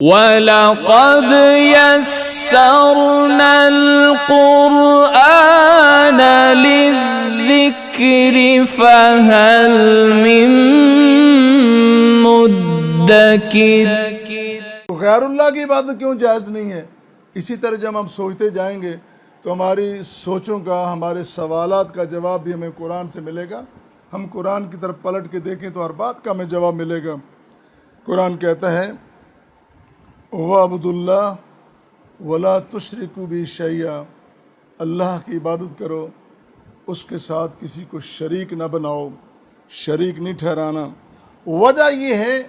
وَلَقَدْ يَسَّرْنَا الْقُرْآنَ لِلذِّكْرِ فَهَلْ مِن مُدَّكِرٍ۔ غیر اللہ کی عبادت کیوں جائز نہیں ہے؟ اسی طرح جب ہم سوچتے جائیں گے تو ہماری سوچوں کا، ہمارے سوالات کا جواب بھی ہمیں قرآن سے ملے گا۔ ہم قرآن کی طرف پلٹ کے دیکھیں تو ہر بات کا ہمیں جواب ملے گا۔ قرآن کہتا ہے وَعْبُدُوا اللَّهَ وَلَا تُشْرِكُوا بِهِ شَيْئًا، اللہ کی عبادت کرو، اس کے ساتھ کسی کو شریک نہ بناؤ، شریک نہیں ٹھہرانا۔ وجہ یہ ہے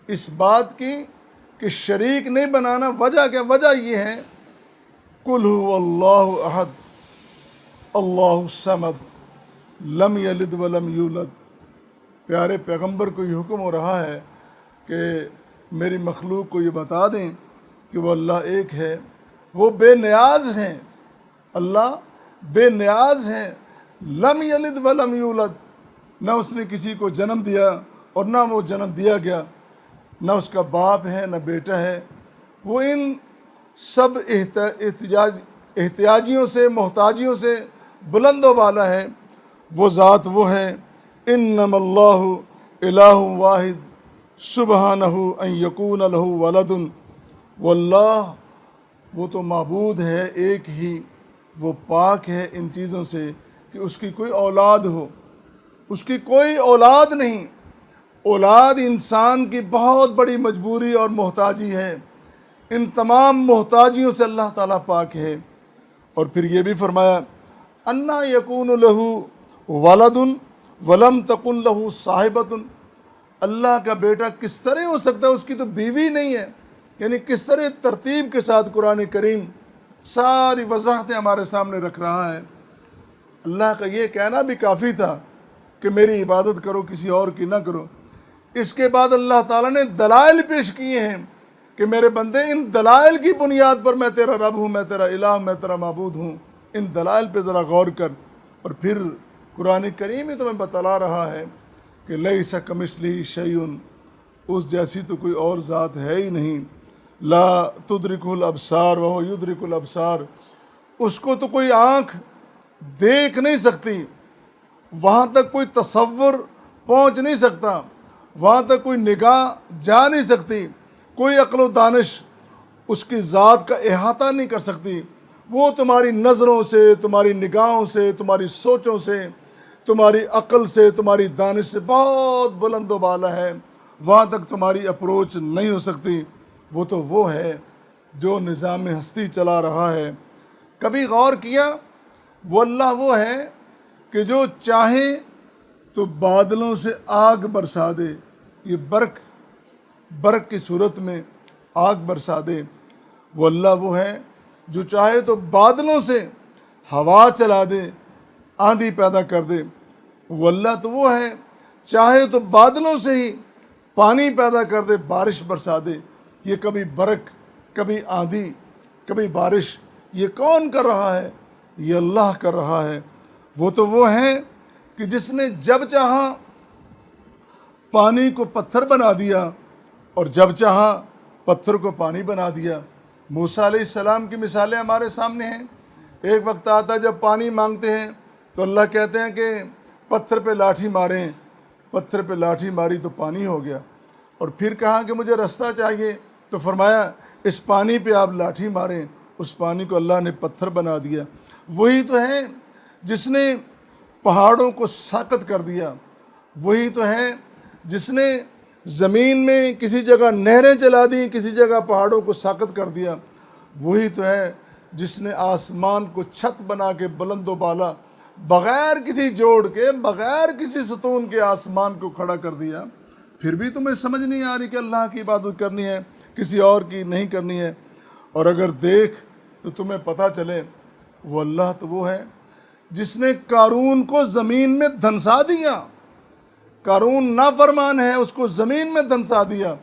اس بات کی کہ شریک نہیں بنانا، وجہ کیا؟ وجہ یہ ہے قُلْ هُوَ اللَّهُ أَحَدٌ اللَّهُ الصَّمَدُ لَمْ يَلِدْ وَلَمْ يُولَدْ۔ پیارے پیغمبر کو یہ حکم ہو رہا ہے کہ میری مخلوق کو یہ بتا دیں کہ وہ اللہ ایک ہے، وہ بے نیاز ہیں، اللہ بے نیاز ہیں۔ لم یلد ولم یولد، نہ اس نے کسی کو جنم دیا اور نہ وہ جنم دیا گیا، نہ اس کا باپ ہے نہ بیٹا ہے۔ وہ ان سب احتیاجیوں سے، محتاجیوں سے بلند و بالا ہے۔ وہ ذات وہ ہے انما اللہ الہ واحد سبحانہ ان یکون لہ ولد، واللہ وہ تو معبود ہے ایک ہی، وہ پاک ہے ان چیزوں سے کہ اس کی کوئی اولاد ہو، اس کی کوئی اولاد نہیں۔ اولاد انسان کی بہت بڑی مجبوری اور محتاجی ہے، ان تمام محتاجیوں سے اللہ تعالیٰ پاک ہے۔ اور پھر یہ بھی فرمایا انا یکون لہ ولد ولم تکن لہ صاحبۃ، اللہ کا بیٹا کس طرح ہو سکتا ہے، اس کی تو بیوی نہیں ہے۔ یعنی کس طرح ترتیب کے ساتھ قرآن کریم ساری وضاحتیں ہمارے سامنے رکھ رہا ہے۔ اللہ کا یہ کہنا بھی کافی تھا کہ میری عبادت کرو، کسی اور کی نہ کرو۔ اس کے بعد اللہ تعالیٰ نے دلائل پیش کیے ہیں کہ میرے بندے ان دلائل کی بنیاد پر میں تیرا رب ہوں، میں تیرا الہ، میں تیرا معبود ہوں۔ ان دلائل پہ ذرا غور کر۔ اور پھر قرآن کریم ہی تمہیں بتلا رہا ہے کہ لیس کمثلہ شیء، اس جیسی تو کوئی اور ذات ہے ہی نہیں۔ لا تدرکہ الابصار وہو یدرک الابصار، اس کو تو کوئی آنکھ دیکھ نہیں سکتی، وہاں تک کوئی تصور پہنچ نہیں سکتا، وہاں تک کوئی نگاہ جا نہیں سکتی، کوئی عقل و دانش اس کی ذات کا احاطہ نہیں کر سکتی۔ وہ تمہاری نظروں سے، تمہاری نگاہوں سے، تمہاری سوچوں سے، تمہاری عقل سے، تمہاری دانش سے بہت بلند و بالا ہے، وہاں تک تمہاری اپروچ نہیں ہو سکتی۔ وہ تو وہ ہے جو نظام ہستی چلا رہا ہے۔ کبھی غور کیا؟ وہ اللہ وہ ہے کہ جو چاہے تو بادلوں سے آگ برسا دے، یہ برق کی صورت میں آگ برسا دے۔ وہ اللہ وہ ہے جو چاہے تو بادلوں سے ہوا چلا دے، آندھی پیدا کر دے۔ وہ اللہ تو وہ ہے چاہے تو بادلوں سے ہی پانی پیدا کر دے، بارش برسا دے۔ یہ کبھی برق، کبھی آندھی، کبھی بارش، یہ کون کر رہا ہے؟ یہ اللہ کر رہا ہے۔ وہ تو وہ ہے کہ جس نے جب چاہا پانی کو پتھر بنا دیا اور جب چاہا پتھر کو پانی بنا دیا۔ موسیٰ علیہ السلام کی مثالیں ہمارے سامنے ہیں۔ ایک وقت آتا ہے جب پانی مانگتے ہیں تو اللہ کہتے ہیں کہ پتھر پہ لاٹھی ماریں، پتھر پہ لاٹھی ماری تو پانی ہو گیا۔ اور پھر کہا کہ مجھے رستہ چاہیے تو فرمایا اس پانی پہ آپ لاٹھی ماریں، اس پانی کو اللہ نے پتھر بنا دیا۔ وہی تو ہے جس نے پہاڑوں کو ساکت کر دیا، وہی تو ہے جس نے زمین میں کسی جگہ نہریں چلا دی، کسی جگہ پہاڑوں کو ساکت کر دیا۔ وہی تو ہے جس نے آسمان کو چھت بنا کے بلند و بالا بغیر کسی جوڑ کے، بغیر کسی ستون کے آسمان کو کھڑا کر دیا۔ پھر بھی تمہیں سمجھ نہیں آ رہی کہ اللہ کی عبادت کرنی ہے، کسی اور کی نہیں کرنی ہے۔ اور اگر دیکھ تو تمہیں پتہ چلے وہ اللہ تو وہ ہے جس نے قارون کو زمین میں دھنسا دیا۔ قارون نافرمان ہے، اس کو زمین میں دھنسا دیا،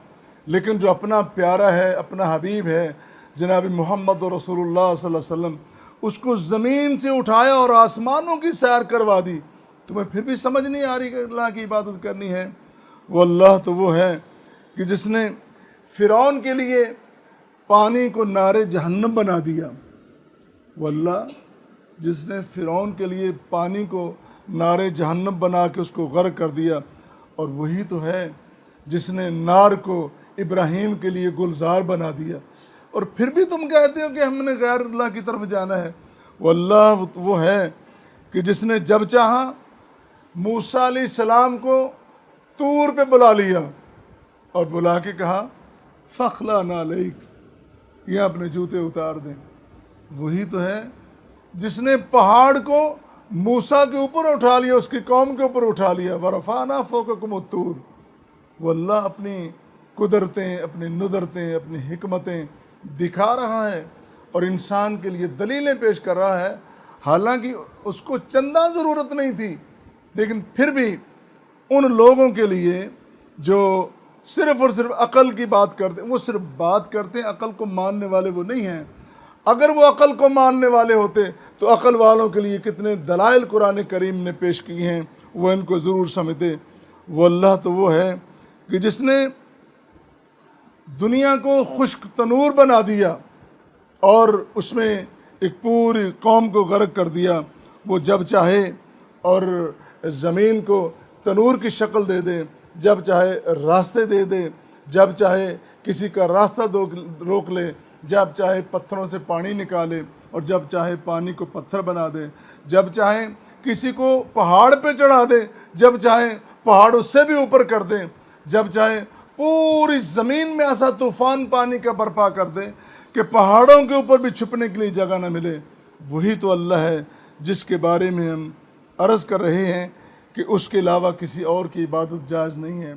لیکن جو اپنا پیارا ہے، اپنا حبیب ہے جناب محمد رسول اللہ صلی اللہ علیہ وسلم، اس کو زمین سے اٹھایا اور آسمانوں کی سیر کروا دی۔ تمہیں پھر بھی سمجھ نہیں آ رہی کہ اللہ کی عبادت کرنی ہے؟ وہ اللہ تو وہ ہے کہ جس نے فرعون کے لیے پانی کو نار جہنم بنا دیا، واللہ جس نے فرعون کے لیے پانی کو نار جہنم بنا کے اس کو غرق کر دیا، اور وہی تو ہے جس نے نار کو ابراہیم کے لیے گلزار بنا دیا، اور پھر بھی تم کہتے ہو کہ ہم نے غیر اللہ کی طرف جانا ہے۔ واللہ وہ ہے کہ جس نے جب چاہا موسیٰ علیہ السلام کو طور پہ بلا لیا اور بلا کے کہا فَخْلَعْ نَعْلَيْكَ، یہ اپنے جوتے اتار دیں۔ وہی تو ہے جس نے پہاڑ کو موسیٰ کے اوپر اٹھا لیا، اس کی قوم کے اوپر اٹھا لیا، وَرَفَعْنَا فَوْقَكُمُ الطُّورَ۔ واللہ اپنی قدرتیں، اپنی ندرتیں، اپنی حکمتیں دکھا رہا ہے اور انسان کے لیے دلیلیں پیش کر رہا ہے، حالانکہ اس کو چندہ ضرورت نہیں تھی، لیکن پھر بھی ان لوگوں کے لیے جو صرف اور صرف عقل کی بات کرتے ہیں، وہ صرف بات کرتے ہیں، عقل کو ماننے والے وہ نہیں ہیں۔ اگر وہ عقل کو ماننے والے ہوتے تو عقل والوں کے لیے کتنے دلائل قرآن کریم نے پیش کی ہیں، وہ ان کو ضرور سمجھتے۔ وہ اللہ تو وہ ہے کہ جس نے دنیا کو خشک تنور بنا دیا اور اس میں ایک پوری قوم کو غرق کر دیا، وہ جب چاہے اور زمین کو تنور کی شکل دے دے، جب چاہے راستے دے دے، جب چاہے کسی کا راستہ روک لے، جب چاہے پتھروں سے پانی نکالے اور جب چاہے پانی کو پتھر بنا دے، جب چاہے کسی کو پہاڑ پہ چڑھا دے، جب چاہے پہاڑ اس سے بھی اوپر کر دے، جب چاہے پوری زمین میں ایسا طوفان پانی کا برپا کر دے کہ پہاڑوں کے اوپر بھی چھپنے کے لیے جگہ نہ ملے۔ وہی تو اللہ ہے جس کے بارے میں ہم عرض کر رہے ہیں کہ اس کے علاوہ کسی اور کی عبادت جائز نہیں ہے۔